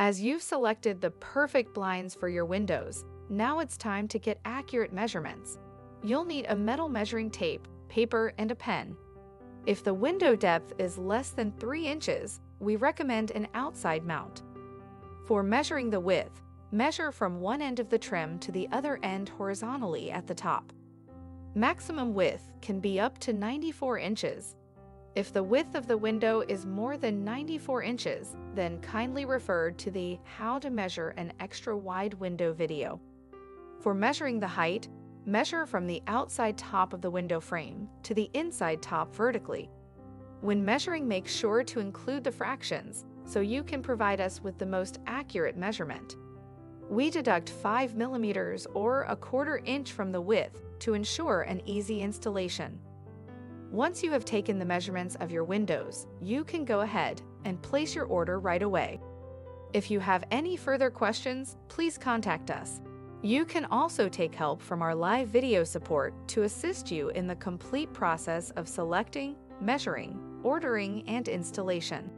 As you've selected the perfect blinds for your windows, now it's time to get accurate measurements. You'll need a metal measuring tape, paper, and a pen. If the window depth is less than 3 inches, we recommend an outside mount. For measuring the width, measure from one end of the trim to the other end horizontally at the top. Maximum width can be up to 94 inches. If the width of the window is more than 94 inches, then kindly refer to the How to Measure an Extra Wide Window video. For measuring the height, measure from the outside top of the window frame to the inside top vertically. When measuring, make sure to include the fractions so you can provide us with the most accurate measurement. We deduct 5 millimeters or a 1/4 inch from the width to ensure an easy installation. Once you have taken the measurements of your windows, you can go ahead and place your order right away. If you have any further questions, please contact us. You can also take help from our live video support to assist you in the complete process of selecting, measuring, ordering, and installation.